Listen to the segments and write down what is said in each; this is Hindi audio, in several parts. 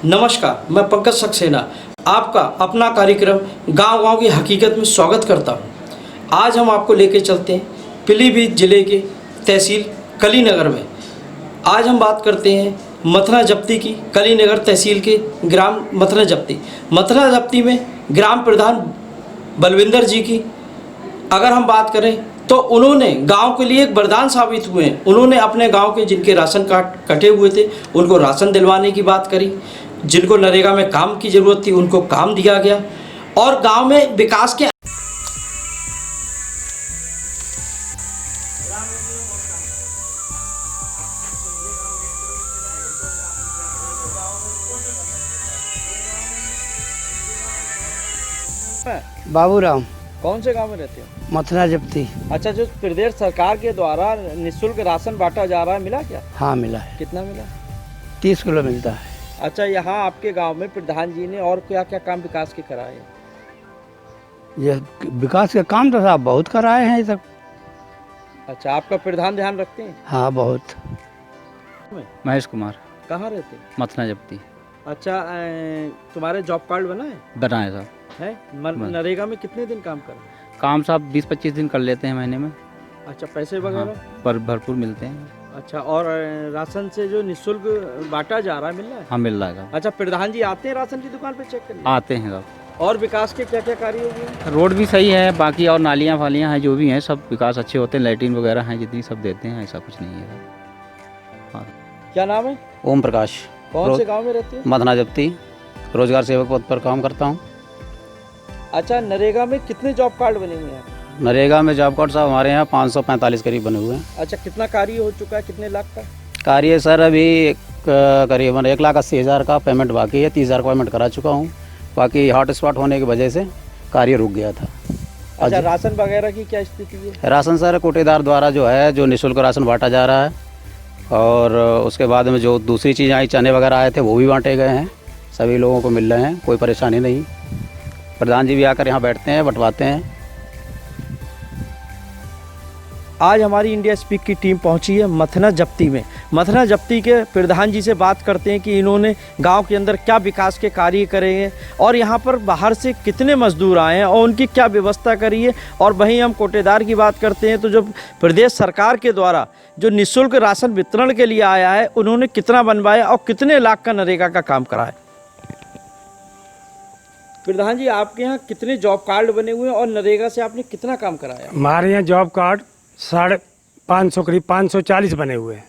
नमस्कार, मैं पंकज सक्सेना आपका अपना कार्यक्रम गांव-गांव की हकीकत में स्वागत करता हूं। आज हम आपको लेके चलते हैं पीलीभीत जिले के तहसील कलीनगर में। आज हम बात करते हैं मथना जप्ती की। कलीनगर तहसील के ग्राम मथना जप्ती में ग्राम प्रधान बलविंदर जी की अगर हम बात करें तो उन्होंने गांव के लिए एक वरदान साबित हुए हैं। उन्होंने अपने गांव के जिनके राशन कार्ड कटे हुए थे उनको राशन दिलवाने की बात करी, जिनको नरेगा में काम की ज़रूरत थी उनको काम दिया गया और गांव में विकास के बाबूराम। कौन से गांव में रहते हो? मथना जप्ती। अच्छा, जो प्रदेश सरकार के द्वारा निःशुल्क राशन बांटा जा रहा है, मिला क्या? हाँ मिला है। कितना मिला? 30 किलो मिलता है। अच्छा, यहाँ आपके गांव में प्रधान जी ने और क्या क्या काम विकास के कराए हैं? ये विकास के काम तो साहब बहुत कराए हैं ये सब। अच्छा, आपका प्रधान ध्यान रखते हैं? हाँ बहुत। महेश कुमार। कहाँ रहते हैं? मथना जप्ती। अच्छा, तुम्हारे जॉब कार्ड बना है? बनाए साहब है? नरेगा में कितने दिन काम कर रहे हैं? काम साहब 20-25 दिन कर लेते हैं महीने में। अच्छा, पैसे वगैरह? हाँ, पर भरपूर मिलते हैं। अच्छा, और राशन से जो निःशुल्क बांटा जा रहा है मिल रहा है? हाँ मिल रहा है साहब। अच्छा, प्रधान जी आते हैं राशन की दुकान पे चेक करने? आते हैं साहब। और विकास के क्या क्या कार्य हो गए? रोड भी सही है, बाकी और नालियाँ फालियाँ हैं जो भी हैं सब विकास अच्छे होते हैं। लाइटिंग वगैरह हैं जितनी सब देते हैं, ऐसा कुछ नहीं है। हाँ। क्या नाम है? ओम प्रकाश। कौन से गांव में रहते हैं? मथना जप्ती। रोजगार सेवक पद पर काम करता हूँ। अच्छा, नरेगा में कितने जॉब कार्ड बने हुए हैं? नरेगा में जॉब कार्ड साहब हमारे यहाँ 545 करीब बने हुए हैं। अच्छा, कितना कार्य हो चुका है? कितने लाख का कार्य सर अभी करीबन 1,80,000 का पेमेंट बाकी है। 30,000 का पेमेंट करा चुका हूँ। बाकी हॉटस्पॉट होने की वजह से कार्य रुक गया था। अच्छा, राशन वगैरह की क्या स्थिति है? राशन सर कोटेदार द्वारा जो है जो निःशुल्क राशन बांटा जा रहा है और उसके बाद में जो दूसरी चीज़ें आई चने वगैरह आए थे वो भी बांटे गए हैं। सभी लोगों को मिल रहे हैं, कोई परेशानी नहीं। प्रधान जी भी आकर यहाँ बैठते हैं, बंटवाते हैं। आज हमारी इंडिया स्पीक की टीम पहुंची है मथना जप्ती में। मथना जप्ती के प्रधान जी से बात करते हैं कि इन्होंने गांव के अंदर क्या विकास के कार्य करे हैं और यहाँ पर बाहर से कितने मजदूर आए हैं और उनकी क्या व्यवस्था करी है। और वहीं हम कोटेदार की बात करते हैं तो जो प्रदेश सरकार के द्वारा जो निःशुल्क राशन वितरण के लिए आया है उन्होंने कितना बनवाया और कितने लाख का नरेगा का काम कराया। प्रधान जी, आपके यहाँ कितने जॉब कार्ड बने हुए हैं और नरेगा से आपने कितना काम कराया? हमारे यहाँ जॉब कार्ड 550 करीब 540 बने हुए हैं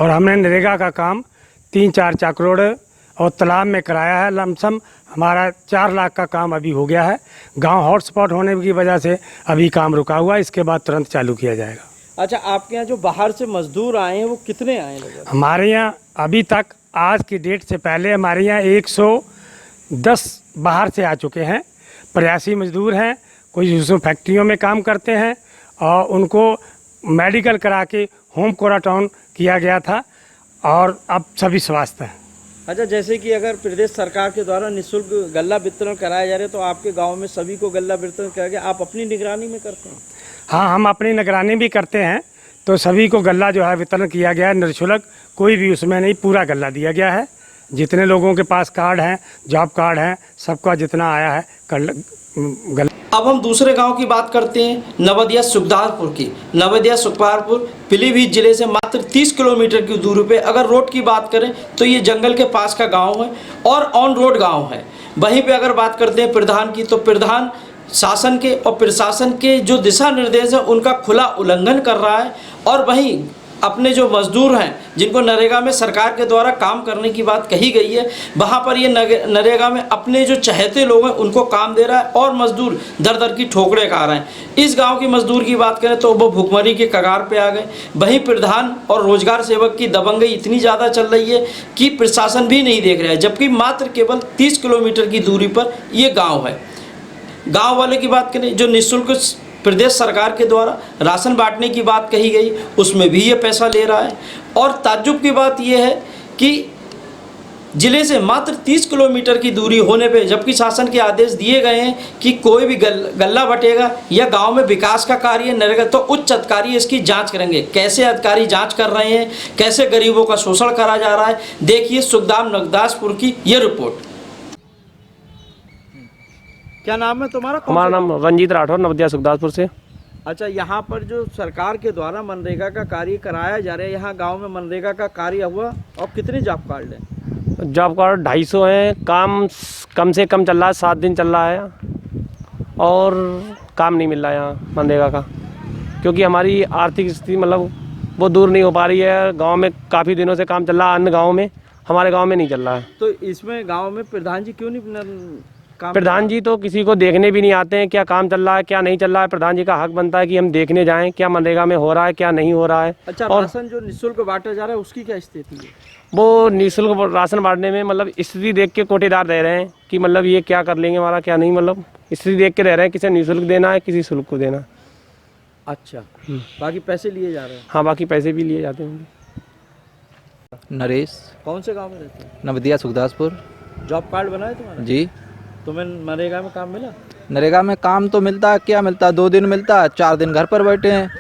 और हमने नरेगा का काम 3-4 चाकरोड़ और तालाब में कराया है। लमसम हमारा 4 लाख का काम अभी हो गया है। गांव हॉटस्पॉट होने की वजह से अभी काम रुका हुआ है, इसके बाद तुरंत चालू किया जाएगा। अच्छा, आपके यहाँ जो बाहर से मजदूर आए हैं वो कितने आए लगभग? हमारे यहाँ अभी तक आज की डेट से पहले हमारे यहाँ 110 बाहर से आ चुके हैं। प्रयासी मजदूर हैं, कोई उसमें फैक्ट्रियों में काम करते हैं और उनको मेडिकल करा के होम क्वारंटाइन किया गया था और अब सभी स्वस्थ हैं। अच्छा, जैसे कि अगर प्रदेश सरकार के द्वारा निःशुल्क गल्ला वितरण कराया जा रहा है तो आपके गांव में सभी को गल्ला वितरण कराया गया, आप अपनी निगरानी में करते हैं? हाँ, हम अपनी निगरानी भी करते हैं। तो सभी को गल्ला जो है वितरण किया गया है निःशुल्क, कोई भी उसमें नहीं, पूरा गल्ला दिया गया है। जितने लोगों के पास कार्ड हैं, जॉब कार्ड हैं, सबका जितना आया है गल्ला। अब हम दूसरे गांव की बात करते हैं, नवदिया सुखदारपुर की। नवदिया सुखदारपुर पीलीभीत जिले से मात्र 30 किलोमीटर की दूरी पे अगर रोड की बात करें तो ये जंगल के पास का गांव है और ऑन रोड गांव है। वहीं पे अगर बात करते हैं प्रधान की तो प्रधान शासन के और प्रशासन के जो दिशा निर्देश है उनका खुला उल्लंघन कर रहा है और वहीं अपने जो मजदूर हैं जिनको नरेगा में सरकार के द्वारा काम करने की बात कही गई है वहाँ पर ये नरेगा में अपने जो चहेते लोग हैं उनको काम दे रहा है और मजदूर दर दर की ठोकरें खा रहे हैं। इस गांव की मजदूर की बात करें तो वो भुखमरी के कगार पे आ गए। वहीं प्रधान और रोजगार सेवक की दबंगई इतनी ज़्यादा चल रही है कि प्रशासन भी नहीं देख रहा है, जबकि मात्र केवल 30 किलोमीटर की दूरी पर ये गाँव है। गाँव वाले की बात करें, जो निःशुल्क प्रदेश सरकार के द्वारा राशन बांटने की बात कही गई उसमें भी ये पैसा ले रहा है। और ताज्जुब की बात यह है कि जिले से मात्र 30 किलोमीटर की दूरी होने पे, जबकि शासन के आदेश दिए गए हैं कि कोई भी गल्ला बटेगा या गांव में विकास का कार्य नरेगा तो उच्च अधिकारी इसकी जांच करेंगे। कैसे अधिकारी जांच कर रहे हैं, कैसे गरीबों का शोषण करा जा रहा है, देखिए सुखदाम नवदासपुर की ये रिपोर्ट। क्या नाम है तुम्हारा? हमारा नाम रंजीत राठौर, नवदिया सुखदासपुर से। अच्छा, यहाँ पर जो सरकार के द्वारा मनरेगा का कार्य कराया जा रहा है, यहाँ गांव में मनरेगा का कार्य हुआ और कितने जॉब कार्ड हैं? जॉब कार्ड 250 है। काम कम से कम चल रहा है, 7 दिन चल रहा है और काम नहीं मिल रहा है यहाँ मनरेगा का, क्योंकि हमारी आर्थिक स्थिति मतलब वो दूर नहीं हो पा रही है। गांव में काफ़ी दिनों से काम चल रहा है, अन्य गाँव में, हमारे गाँव में नहीं चल रहा है। तो इसमें गाँव में प्रधान जी क्यों नहीं प्रधान जी तो किसी को देखने भी नहीं आते हैं, क्या काम चल रहा है क्या नहीं चल रहा है। प्रधान जी का हक बनता है कि हम देखने जाएं क्या मनरेगा में हो रहा है क्या नहीं हो रहा है। अच्छा, और राशन जो निःशुल्क बांटा जा रहा है उसकी क्या स्थिति है? वो निःशुल्क राशन बांटने में मतलब स्थिति देख के कोटेदार रह रहे हैं कि मतलब ये क्या कर लेंगे हमारा क्या नहीं, मतलब स्थिति देख के रह रहे हैं, किसी निःशुल्क देना है किसी शुल्क को देना। अच्छा, बाकी पैसे लिए जा रहे हैं? हाँ, बाकी पैसे भी लिए जाते होंगे। नरेश, कौन से गाँव में रहते हैं? नवदिया सुखदासपुर। जॉब कार्ड बना है तुम्हारा? जी। तुम्हें मनरेगा में काम मिला? नरेगा में काम तो मिलता है, क्या मिलता है, 2 दिन मिलता है, 4 दिन घर पर बैठे हैं।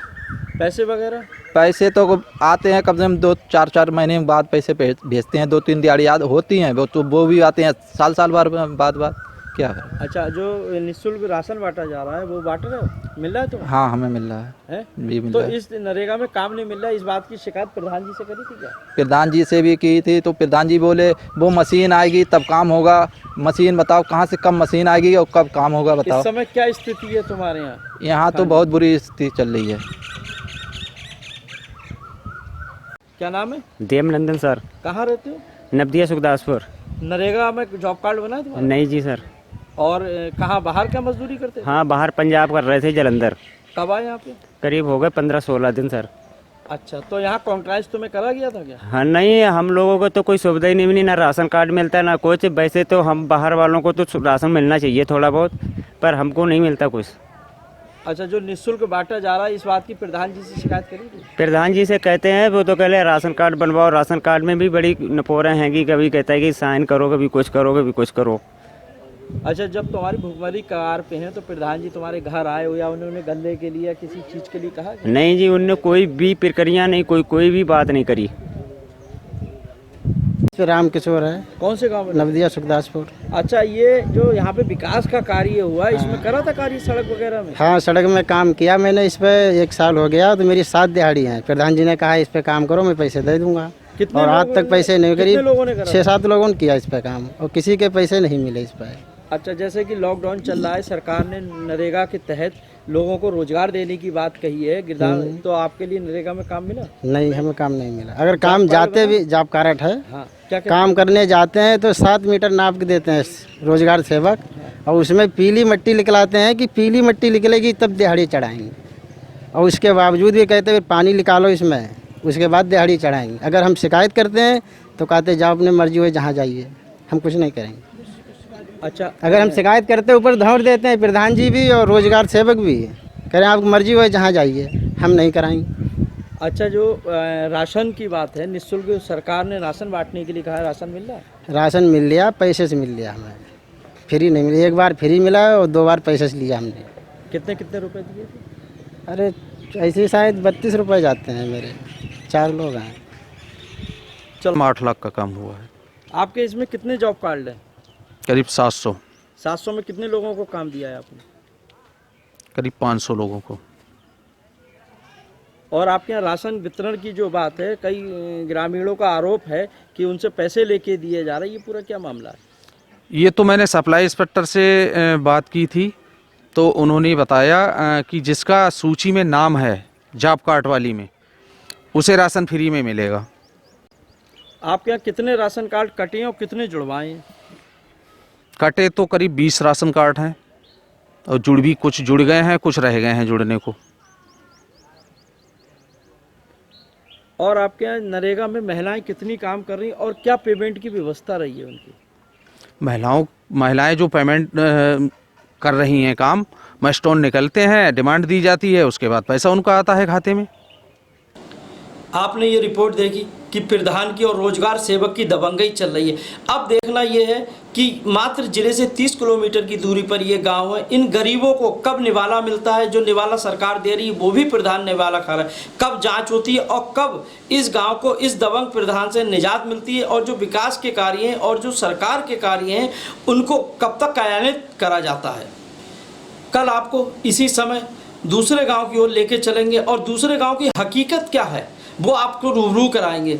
पैसे वगैरह? पैसे तो आते हैं कम से कम 2-4 महीने बाद पैसे भेजते हैं, 2-3 दिहाड़ी याद होती हैं वो, तो वो भी आते हैं साल बाद क्या है। अच्छा, जो निःशुल्क राशन बांटा जा रहा है वो बांट रहे हो, मिल रहा है तुम्हें? हाँ, हमें मिल रहा है? भी मिल तो रहा है। इस नरेगा में काम नहीं मिल रहा है, इस बात की शिकायत प्रधान जी से करी थी क्या? प्रधान जी से भी की थी, तो प्रधान जी बोले वो मशीन आएगी तब काम होगा। मशीन बताओ कहाँ से कब मशीन आएगी और कब काम होगा बताओ। इस समय क्या स्थिति है तुम्हारे यहाँ? यहाँ तो बहुत बुरी स्थिति चल रही है। क्या नाम है? देवनंदन सर। कहाँ रहते हो? नवदिया सुखदासपुर। नरेगा में जॉब कार्ड बना है तुम्हारा? नहीं जी सर। और कहाँ बाहर क्या मजदूरी करते? हाँ, बाहर पंजाब कर रहे थे, जलंधर। कब आए यहाँ पे? करीब हो गए 15-16 दिन सर। अच्छा, तो यहाँ कॉन्ट्रैक्ट तुम्हें करा गया था क्या? हाँ नहीं, हम लोगों को तो कोई सुविधा ही नहीं मिली, ना राशन कार्ड मिलता है ना कुछ। वैसे तो हम बाहर वालों को तो राशन मिलना चाहिए थोड़ा बहुत, पर हमको नहीं मिलता कुछ। अच्छा, जो निःशुल्क बांटा जा रहा है इस बात की प्रधान जी से शिकायत करी थी? प्रधान जी से कहते हैं, वो तो कह रहे राशन कार्ड बनवाओ। राशन कार्ड में भी बड़ी नपोरें हैं कि कभी कहता है कि साइन करो, कभी कुछ करो, कभी कुछ करो। अच्छा, जब तुम्हारी भुखमरी कगार पे हैं तो प्रधान जी तुम्हारे घर आए हो या उन्होंने गले के लिए या किसी चीज़ के लिए कहा? नहीं जी, उनने कोई भी प्रक्रिया नहीं, कोई भी बात नहीं करी। राम किशोर है। कौन से गांव में? नवदिया सुखदासपुर। अच्छा, ये जो यहाँ पे विकास का कार्य हुआ इसमें करा था कार्य सड़क वगैरह में? हाँ, सड़क में काम किया मैंने, इस पे 1 साल हो गया। तो मेरी 7 दिहाड़ी है। प्रधान जी ने कहा इस पे काम करो, मैं पैसे दे दूंगा। कितने और आज तक पैसे नहीं, करीब 6-7 लोगों ने किया इस पे काम और किसी के पैसे नहीं मिले इस पे। अच्छा, जैसे कि लॉकडाउन चल रहा है, सरकार ने नरेगा के तहत लोगों को रोजगार देने की बात कही है गिरदार, तो आपके लिए नरेगा में काम मिला? नहीं, हमें काम नहीं मिला। अगर काम जाते भी, जॉब कार्ड है, हाँ, क्या काम करने जाते हैं तो 7 मीटर नाप के देते हैं रोजगार सेवक, और उसमें पीली मिट्टी निकलाते हैं कि पीली मिट्टी निकलेगी तब दिहाड़ी चढ़ाएंगे, और उसके बावजूद भी कहते हैं पानी निकालो इसमें, उसके बाद दिहाड़ी चढ़ाएंगे। अगर हम शिकायत करते हैं तो कहते जाओ अपने मर्जी हुए जहाँ जाइए, हम कुछ नहीं करेंगे। अच्छा, अगर हम शिकायत करते ऊपर धौड़ देते हैं प्रधान जी भी और रोजगार सेवक भी, कह रहे हैं आपकी मर्जी हुए जहाँ जाइए, हम नहीं कराएंगे। अच्छा, जो राशन की बात है, निःशुल्क सरकार ने राशन बांटने के लिए कहा है, राशन मिल रहा है? राशन मिल लिया, पैसे से मिल लिया हमें, फ्री नहीं मिली। 1 बार फ्री मिला और 2 बार पैसे से लिया हमने। कितने रुपए दिए थे? अरे ऐसे शायद 32 रुपये जाते हैं मेरे, 4 लोग हैं। चल 8 लाख का काम हुआ है। आपके इसमें कितने जॉब कार्ड हैं? करीब 700। 700 में कितने लोगों को काम दिया है आपने? करीब 500 लोगों को। और आपके यहाँ राशन वितरण की जो बात है, कई ग्रामीणों का आरोप है कि उनसे पैसे लेके दिए जा रहे हैं, ये पूरा क्या मामला है? ये तो मैंने सप्लाई इंस्पेक्टर से बात की थी, तो उन्होंने बताया कि जिसका सूची में नाम है जॉब कार्ड वाली में, उसे राशन फ्री में मिलेगा। आपके यहाँ कितने राशन कार्ड कटे हैं और कितने जुड़वाए हैं? कटे तो करीब 20 राशन कार्ड हैं और कुछ जुड़ गए हैं, कुछ रह गए हैं जुड़ने को। और आपके यहाँ नरेगा में महिलाएं कितनी काम कर रही हैं और क्या पेमेंट की व्यवस्था रही है उनकी? महिलाएं जो पेमेंट कर रही हैं काम, माइलस्टोन निकलते हैं, डिमांड दी जाती है, उसके बाद पैसा उनका आता है खाते में। आपने ये रिपोर्ट देखी, कि प्रधान की और रोजगार सेवक की दबंगई चल रही है। अब देखना ये है कि मात्र जिले से 30 किलोमीटर की दूरी पर ये गांव है। इन गरीबों को कब निवाला मिलता है, जो निवाला सरकार दे रही है वो भी प्रधान निवाला खा रहा है, कब जांच होती है और कब इस गांव को इस दबंग प्रधान से निजात मिलती है, और जो विकास के कार्य हैं और जो सरकार के कार्य हैं उनको कब तक कार्यान्वित करा जाता है। कल आपको इसी समय दूसरे गांव की ओर लेके चलेंगे और दूसरे गांव की हकीकत क्या है वो आपको रूबरू कराएंगे।